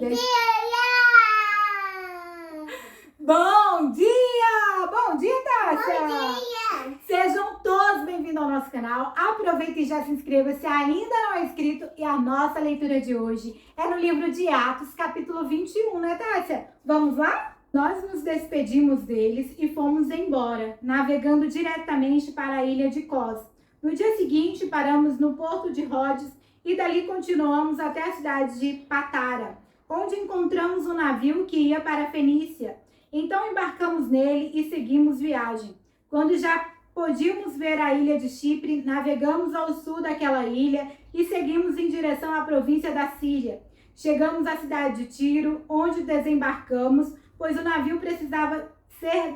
Bom dia! Bom dia, Tássia! Bom dia! Sejam todos bem-vindos ao nosso canal. Aproveita e já se inscreva se ainda não é inscrito. E a nossa leitura de hoje é no livro de Atos, capítulo 21, né, Tássia? Vamos lá? Nós nos despedimos deles e fomos embora, navegando diretamente para a ilha de Cos. No dia seguinte, paramos no porto de Rhodes e dali continuamos até a cidade de Patara, onde encontramos um navio que ia para a Fenícia. Então embarcamos nele e seguimos viagem. Quando já podíamos ver a ilha de Chipre, navegamos ao sul daquela ilha e seguimos em direção à província da Síria. Chegamos à cidade de Tiro, onde desembarcamos, pois o navio precisava ser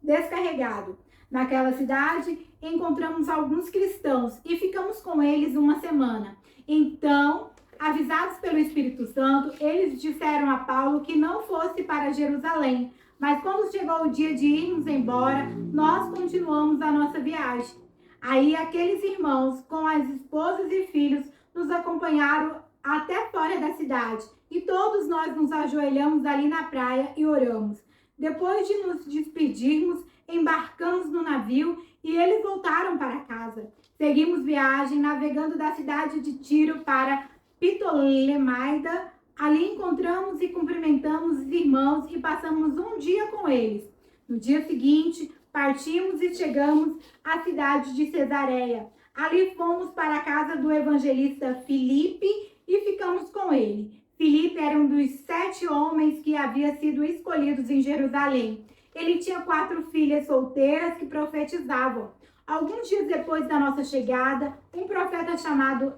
descarregado. Naquela cidade, encontramos alguns cristãos e ficamos com eles uma semana. Então, avisados pelo Espírito Santo, eles disseram a Paulo que não fosse para Jerusalém. Mas quando chegou o dia de irmos embora, nós continuamos a nossa viagem. Aí aqueles irmãos, com as esposas e filhos, nos acompanharam até fora da cidade. E todos nós nos ajoelhamos ali na praia e oramos. Depois de nos despedirmos, embarcamos no navio e eles voltaram para casa. Seguimos viagem, navegando da cidade de Tiro para Ptolemaida. Ali encontramos e cumprimentamos os irmãos e passamos um dia com eles. No dia seguinte, partimos e chegamos à cidade de Cesareia. Ali fomos para a casa do evangelista Filipe e ficamos com ele. Filipe era um dos 7 homens que havia sido escolhidos em Jerusalém. Ele tinha 4 filhas solteiras que profetizavam. Alguns dias depois da nossa chegada, um profeta chamado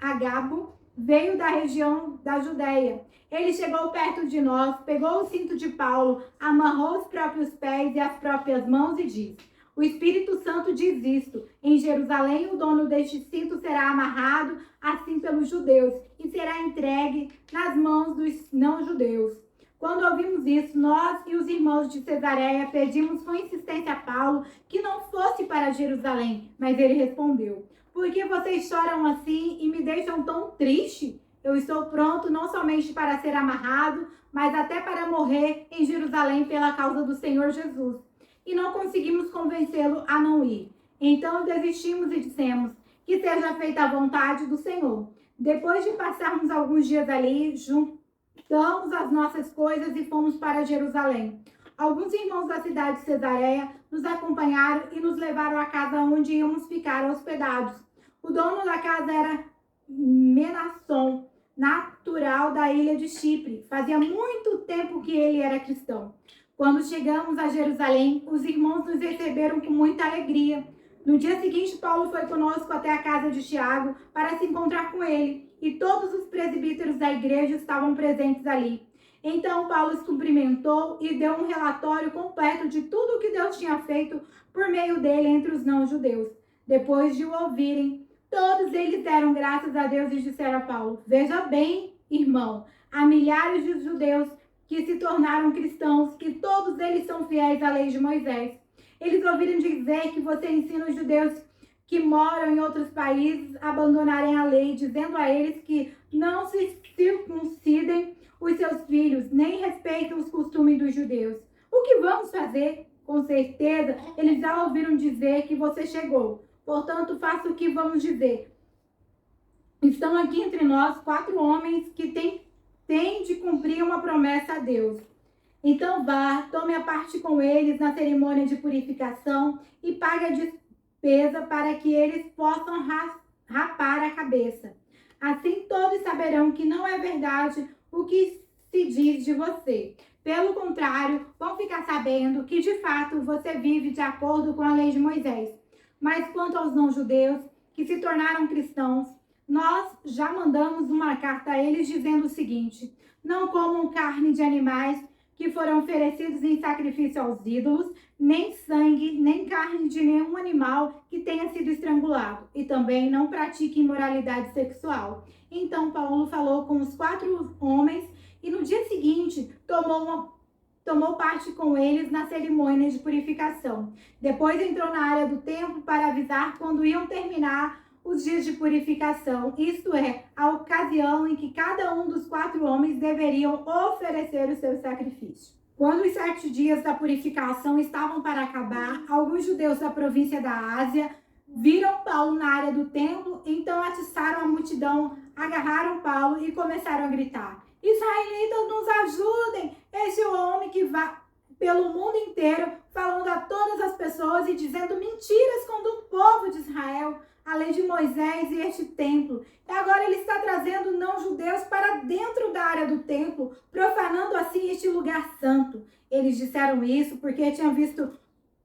Agabo veio da região da Judéia. Ele chegou perto de nós, pegou o cinto de Paulo, amarrou os próprios pés e as próprias mãos e disse: o Espírito Santo diz isto: em Jerusalém o dono deste cinto será amarrado assim pelos judeus e será entregue nas mãos dos não-judeus. Quando ouvimos isso, nós e os irmãos de Cesareia pedimos com insistência a Paulo que não fosse para Jerusalém, mas ele respondeu: por que vocês choram assim e me deixam tão triste? Eu estou pronto não somente para ser amarrado, mas até para morrer em Jerusalém pela causa do Senhor Jesus. E não conseguimos convencê-lo a não ir. Então desistimos e dissemos: que seja feita a vontade do Senhor. Depois de passarmos alguns dias ali, juntamos as nossas coisas e fomos para Jerusalém. Alguns irmãos da cidade de Cesareia nos acompanharam e nos levaram à casa onde íamos ficar hospedados. O dono da casa era Menasson, natural da ilha de Chipre. Fazia muito tempo que ele era cristão. Quando chegamos a Jerusalém, os irmãos nos receberam com muita alegria. No dia seguinte, Paulo foi conosco até a casa de Tiago para se encontrar com ele, e todos os presbíteros da igreja estavam presentes ali. Então Paulo os cumprimentou e deu um relatório completo de tudo o que Deus tinha feito por meio dele entre os não-judeus. Depois de o ouvirem, todos eles deram graças a Deus e disseram a Paulo: veja bem, irmão, há milhares de judeus que se tornaram cristãos e todos eles são fiéis à lei de Moisés. Eles ouviram dizer que você ensina os judeus que moram em outros países a abandonarem a lei, dizendo a eles que não se circuncidem os seus filhos, nem respeitam os costumes dos judeus. O que vamos fazer? Com certeza, eles já ouviram dizer que você chegou. Portanto, faça o que vamos dizer. Estão aqui entre nós 4 homens que têm de cumprir uma promessa a Deus. Então vá, tome a parte com eles na cerimônia de purificação e pague a despesa para que eles possam rapar a cabeça. Assim todos saberão que não é verdade o que se diz de você. Pelo contrário, vão ficar sabendo que de fato você vive de acordo com a lei de Moisés. Mas quanto aos não-judeus que se tornaram cristãos, nós já mandamos uma carta a eles dizendo o seguinte: não comam carne de animais que foram oferecidos em sacrifício aos ídolos, nem sangue, nem carne de nenhum animal que tenha sido estrangulado, e também não pratiquem imoralidade sexual. Então Paulo falou com os 4 homens e no dia seguinte tomou parte com eles na cerimônia de purificação. Depois entrou na área do templo para avisar quando iam terminar os dias de purificação, isto é, a ocasião em que cada um dos 4 homens deveriam oferecer o seu sacrifício. Quando os 7 dias da purificação estavam para acabar, alguns judeus da província da Ásia viram Paulo na área do templo, então atiçaram a multidão, agarraram Paulo e começaram a gritar: Israelitas, nos ajudem! Este é o homem que vai pelo mundo inteiro falando a todas as pessoas e dizendo mentiras contra o povo de Israel, a lei de Moisés e este templo. E agora ele está trazendo não-judeus para dentro da área do templo, profanando assim este lugar santo. Eles disseram isso porque tinham visto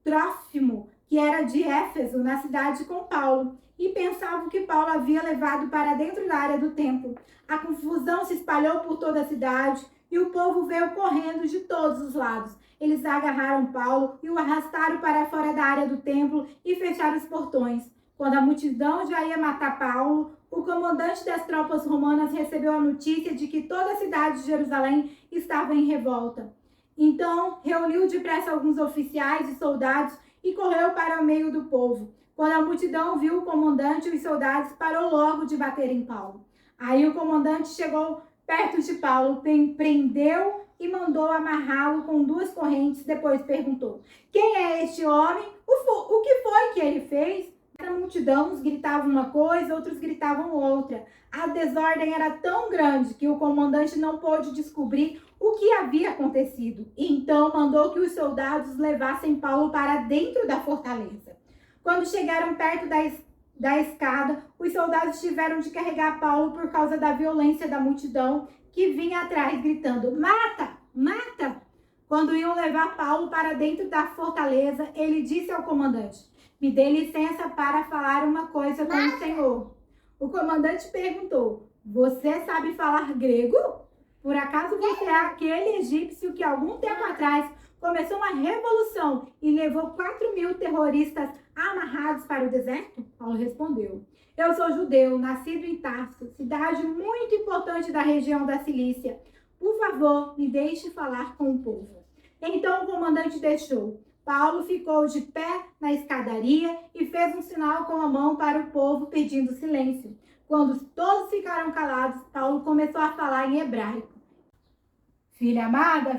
Trófimo, que era de Éfeso, na cidade com Paulo, e pensavam que Paulo havia levado para dentro da área do templo. A confusão se espalhou por toda a cidade e o povo veio correndo de todos os lados. Eles agarraram Paulo e o arrastaram para fora da área do templo e fecharam os portões. Quando a multidão já ia matar Paulo, o comandante das tropas romanas recebeu a notícia de que toda a cidade de Jerusalém estava em revolta. Então, reuniu depressa alguns oficiais e soldados e correu para o meio do povo. Quando a multidão viu o comandante e os soldados, parou logo de bater em Paulo. Aí o comandante chegou perto de Paulo, prendeu e mandou amarrá-lo com 2 correntes. Depois perguntou: quem é este homem? O que foi que ele fez? A multidão, uns gritavam uma coisa, outros gritavam outra. A desordem era tão grande que o comandante não pôde descobrir o que havia acontecido. Então mandou que os soldados levassem Paulo para dentro da fortaleza. Quando chegaram perto da escada, os soldados tiveram de carregar Paulo por causa da violência da multidão que vinha atrás gritando: mata, mata! Quando iam levar Paulo para dentro da fortaleza, ele disse ao comandante: me dê licença para falar uma coisa com o senhor. O comandante perguntou: você sabe falar grego? Por acaso você é aquele egípcio que algum tempo atrás começou uma revolução e levou 4.000 terroristas amarrados para o deserto? Paulo respondeu: eu sou judeu, nascido em Tarso, cidade muito importante da região da Cilícia. Por favor, me deixe falar com o povo. Então o comandante deixou. Paulo ficou de pé na escadaria e fez um sinal com a mão para o povo pedindo silêncio. Quando todos ficaram calados, Paulo começou a falar em hebraico. Filha amada,